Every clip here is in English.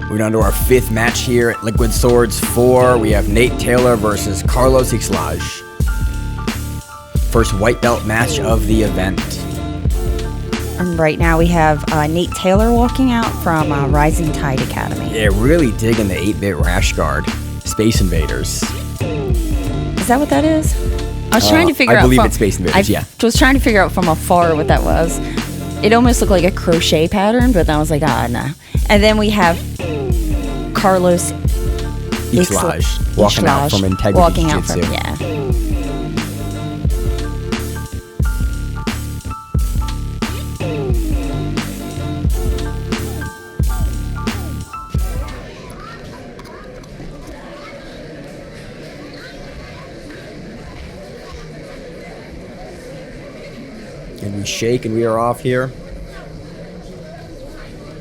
Moving on to our fifth match here at Liquid Swords 4. We have Nate Taylor versus Carlos Ixlaj. First white belt match of the event. Right now we have Nate Taylor walking out from Rising Tide Academy. Yeah, really digging the 8-bit rash guard. Space Invaders. Is that what that is? I was trying to figure out. I believe it's Space Invaders, yeah. I was trying to figure out from afar what that was. It almost looked like a crochet pattern, but then I was like, no. And then we have Carlos Ixlaj walking out from Integrity Jiu-Jitsu. Yeah. And we shake and we are off here.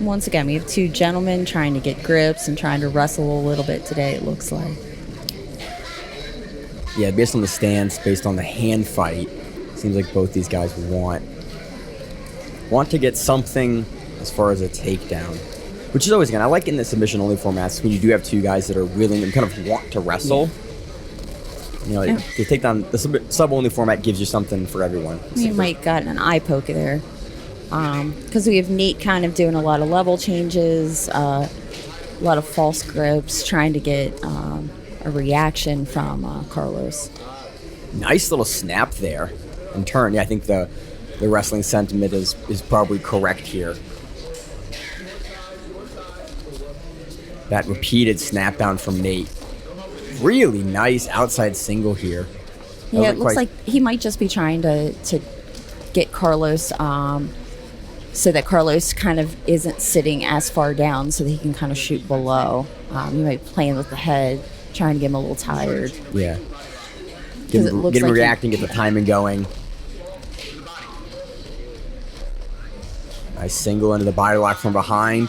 Once again, we have two gentlemen trying to get grips and trying to wrestle a little bit today, it looks like. Yeah, based on the stance, based on the hand fight, seems like both these guys want to get something as far as a takedown. Which is always, again, I like in the submission-only formats when you do have two guys that are willing and kind of want to wrestle. You know, the takedown, the sub-only format gives you something for everyone. You might got an eye poke there. Because we have Nate kind of doing a lot of level changes, a lot of false grips, trying to get a reaction from Carlos. Nice little snap there and turn. Yeah, I think the wrestling sentiment is probably correct here. That repeated snap down from Nate. Really nice outside single here. Yeah, it looks like he might just be trying to get Carlos so that Carlos kind of isn't sitting as far down so that he can kind of shoot below. He might be playing with the head, trying to get him a little tired. Yeah. Get him reacting, get the timing going. Nice single into the body lock from behind.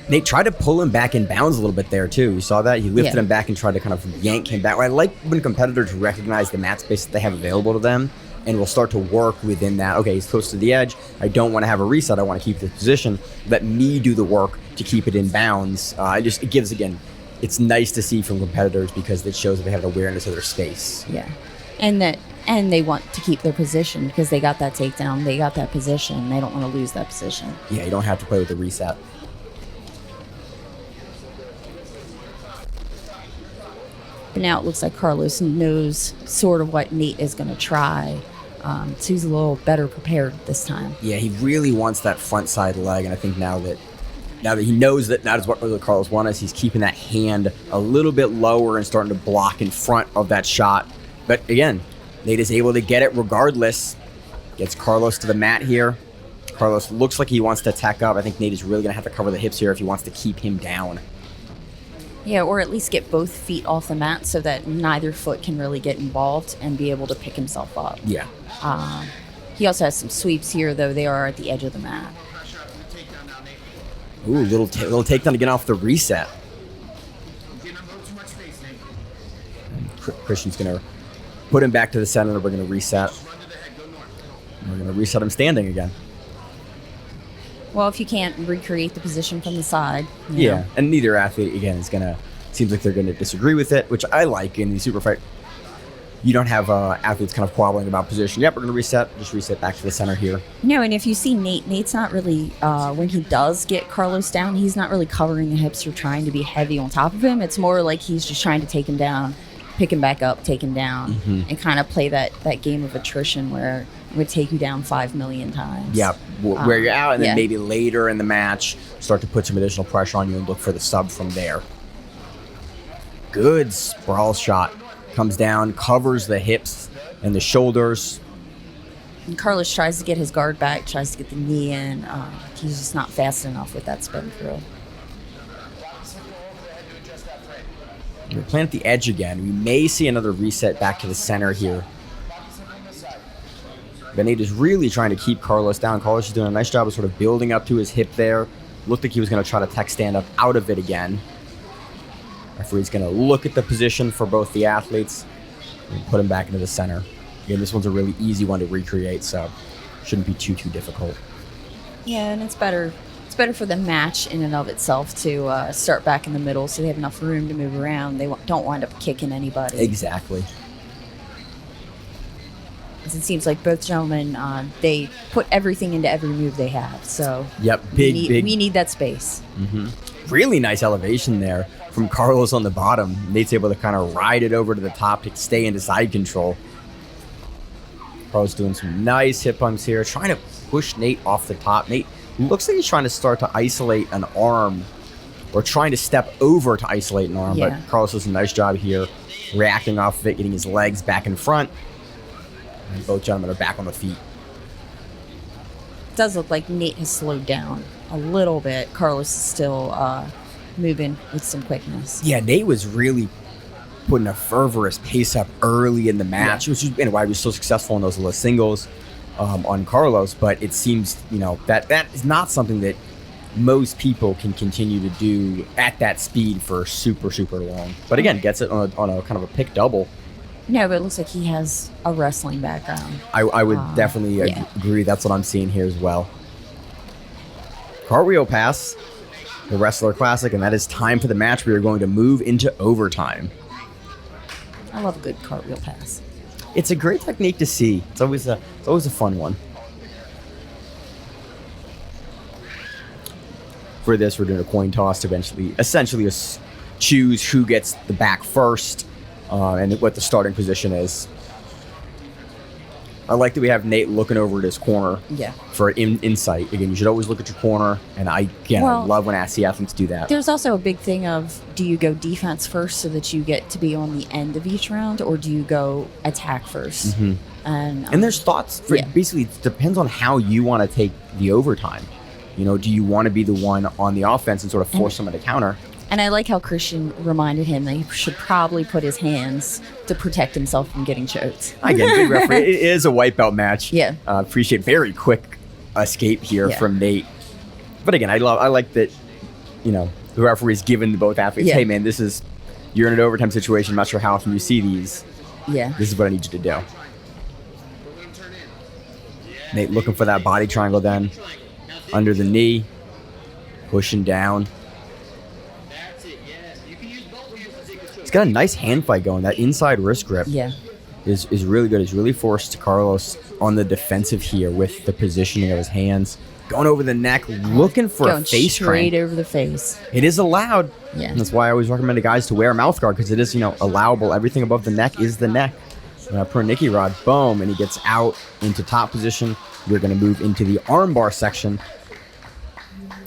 Nate tried to pull him back in bounds a little bit there, too. You saw that? He lifted him back and tried to kind of yank him back. I like when competitors recognize the mat space that they have available to them and will start to work within that. Okay, he's close to the edge. I don't want to have a reset. I want to keep the position. Let me do the work to keep it in bounds. It gives, again, it's nice to see from competitors because it shows that they have an awareness of their space. Yeah. And they want to keep their position because they got that takedown. They got that position. They don't want to lose that position. Yeah, you don't have to play with the reset. But now it looks like Carlos knows sort of what Nate is going to try. So he's a little better prepared this time. Yeah, he really wants that front side leg, and I think now that he knows that is what Carlos wants, he's keeping that hand a little bit lower and starting to block in front of that shot. But again, Nate is able to get it regardless. Gets Carlos to the mat here. Carlos looks like he wants to tack up. I think Nate is really going to have to cover the hips here if he wants to keep him down. Yeah, or at least get both feet off the mat so that neither foot can really get involved and be able to pick himself up. Yeah. He also has some sweeps here, though they are at the edge of the mat. Ooh, little takedown to get off the reset. And Christian's going to put him back to the center. We're going to reset. We're going to reset him standing again. Well, if you can't recreate the position from the side. Yeah, and neither athlete, again, seems like they're going to disagree with it, which I like in the super fight. You don't have athletes kind of squabbling about position. Yep, we're going to reset. Just reset back to the center here. No, and if you see Nate's not really, when he does get Carlos down, he's not really covering the hips or trying to be heavy on top of him. It's more like he's just trying to take him down, pick him back up, take him down, and kind of play that game of attrition where it would take you down 5 million times. Yeah, where you're out, and then maybe later in the match, start to put some additional pressure on you and look for the sub from there. Good sprawl shot. Comes down, covers the hips and the shoulders. And Carlos tries to get his guard back, tries to get the knee in. He's just not fast enough with that spin through. We're playing at the edge again. We may see another reset back to the center here. Nate is really trying to keep Carlos down. Carlos is doing a nice job of sort of building up to his hip there. Looked like he was going to try to tech stand up out of it again. Referee's going to look at the position for both the athletes and put him back into the center. Again, this one's a really easy one to recreate, so shouldn't be too difficult. Yeah, and it's better It's better for the match in and of itself to start back in the middle so they have enough room to move around. They don't wind up kicking anybody. Exactly. It seems like both gentlemen, they put everything into every move they have. So yep, we big. need that space. Mm-hmm. Really nice elevation there from Carlos on the bottom. Nate's able to kind of ride it over to the top to stay into side control. Carlos doing some nice hip bumps here, trying to push Nate off the top. Nate looks like he's trying to start to isolate an arm or trying to step over to isolate an arm, yeah. but Carlos does a nice job here, reacting off of it, getting his legs back in front. And both gentlemen are back on the feet. It does look like Nate has slowed down a little bit. Carlos is still moving with some quickness. Yeah, Nate was really putting a fervorous pace up early in the match, which is why he was so successful in those little singles on Carlos. But it seems, that is not something that most people can continue to do at that speed for super, super long. But again, gets it on a kind of a pick double. No, but it looks like he has a wrestling background. I would definitely agree. That's what I'm seeing here as well. Cartwheel pass, the Wrestler Classic, and that is time for the match. We are going to move into overtime. I love a good cartwheel pass. It's a great technique to see. It's always a fun one. For this, we're doing a coin toss to essentially choose who gets the back first and what the starting position is. I like that we have Nate looking over at his corner for insight. Again, you should always look at your corner, and I love when I see athletes do that. There's also a big thing of, do you go defense first so that you get to be on the end of each round, or do you go attack first? Mm-hmm. And there's thoughts. Basically, it depends on how you want to take the overtime. Do you want to be the one on the offense and sort of force someone to counter? And I like how Christian reminded him that he should probably put his hands to protect himself from getting choked. Again, good referee. It is a white belt match. Yeah. Appreciate very quick escape here from Nate. But again, I like that, the referee's given both athletes, hey man, you're in an overtime situation. I'm not sure how often you see these. Yeah. This is what I need you to do. Nate looking for that body triangle then. Under the knee. Pushing down. He's got a nice hand fight going. That inside wrist grip is really good. He's really forced Carlos on the defensive here with the positioning of his hands. Going over the neck, looking for a face straight crank. over the face. It is allowed. Yeah. And that's why I always recommend to guys to wear a mouth guard, because it is, allowable. Everything above the neck is the neck. Per Nicky Rod, boom, and he gets out into top position. We're going to move into the armbar section.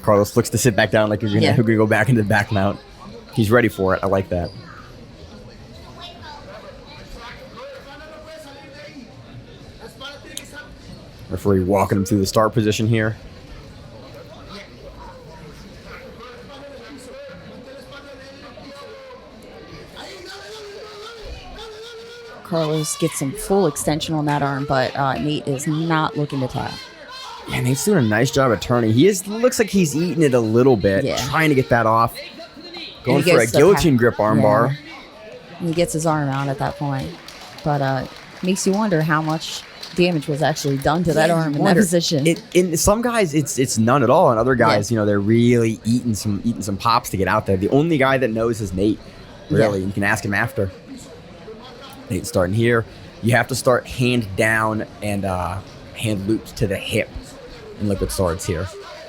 Carlos looks to sit back down like he's going to go back into the back mount. He's ready for it. I like that. Referee walking him through the start position here. Carlos gets some full extension on that arm, but Nate is not looking to tap. Yeah, Nate's doing a nice job at turning. Looks like he's eating it a little bit, trying to get that off. Going for a guillotine grip armbar. He gets his arm out at that point. But makes you wonder how much damage was actually done to that arm in that position. In some guys, it's none at all, and other guys, they're really eating some pops to get out there. The only guy that knows is Nate. Really, you can ask him after. Nate's starting here. You have to start hand down and hand looped to the hip, and look what starts here.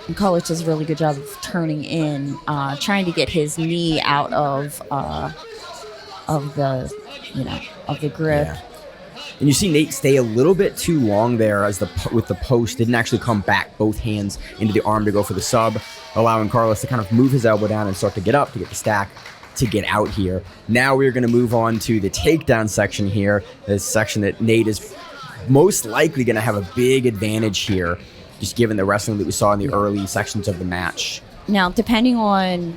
And Carlos does a really good job of turning in, trying to get his knee out of the grip. Yeah. And you see Nate stay a little bit too long there with the post. Didn't actually come back both hands into the arm to go for the sub, allowing Carlos to kind of move his elbow down and start to get up to get the stack to get out here. Now we're going to move on to the takedown section here. This section that Nate is most likely going to have a big advantage here, just given the wrestling that we saw in the early sections of the match. Now, depending on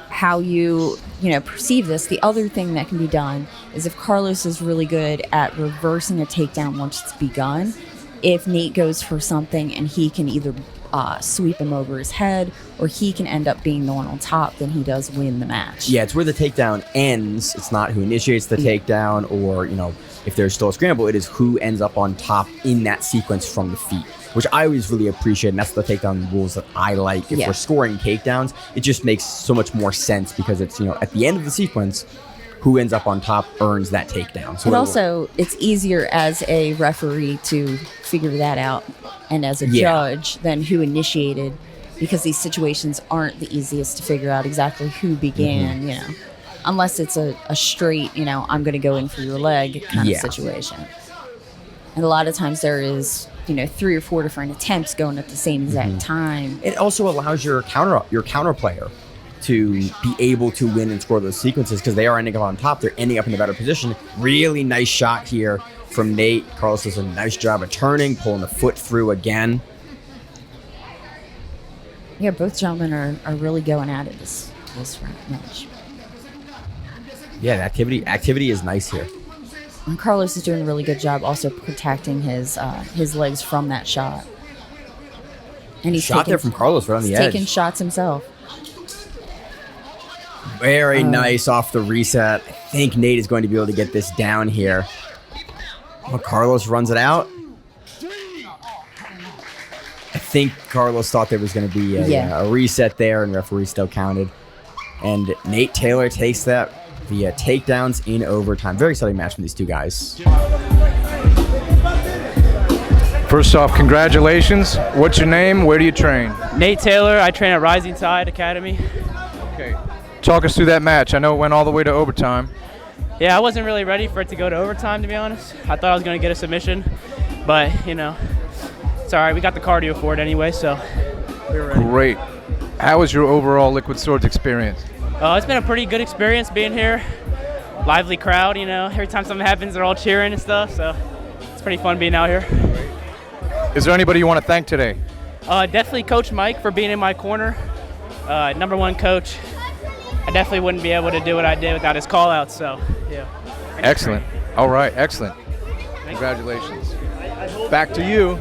how you perceive this, the other thing that can be done is if Carlos is really good at reversing a takedown once it's begun, if Nate goes for something and he can either sweep him over his head or he can end up being the one on top, then he does win the match. Yeah, it's where the takedown ends. It's not who initiates the takedown or, if there's still a scramble, it is who ends up on top in that sequence from the feet. which I always really appreciate. And that's the takedown rules that I like. If we're scoring takedowns, it just makes so much more sense because it's, at the end of the sequence, who ends up on top earns that takedown. So it's easier as a referee to figure that out, and as a judge than who initiated, because these situations aren't the easiest to figure out exactly who began, unless it's a straight, I'm going to go in for your leg kind of situation. And a lot of times there is, 3 or 4 different attempts going at the same exact time. It also allows your counter player to be able to win and score those sequences because they are ending up on top. They're ending up in a better position. Really nice shot here from Nate. Carlos does a nice job of turning, pulling the foot through again. Yeah, both gentlemen are really going at it this match. Yeah, the activity is nice here. And Carlos is doing a really good job also protecting his legs from that shot. And he's there from Carlos right on the edge. Taking shots himself. Very nice off the reset. I think Nate is going to be able to get this down here. Well, Carlos runs it out. I think Carlos thought there was going to be a reset there, and referee still counted. And Nate Taylor takes that via takedowns in overtime. Very exciting match from these two guys. First off, congratulations. What's your name? Where do you train? Nate Taylor. I train at Rising Tide Academy. Okay. Talk us through that match. I know it went all the way to overtime. Yeah, I wasn't really ready for it to go to overtime, to be honest. I thought I was going to get a submission, but, it's all right. We got the cardio for it anyway, so we were ready. Great. How was your overall Liquid Swords experience? It's been a pretty good experience being here. Lively crowd, Every time something happens, they're all cheering and stuff, so it's pretty fun being out here. Is there anybody you want to thank today? Definitely Coach Mike for being in my corner. Number one coach. I definitely wouldn't be able to do what I did without his call-outs, so, yeah. Excellent. All right, excellent. Congratulations. Back to you.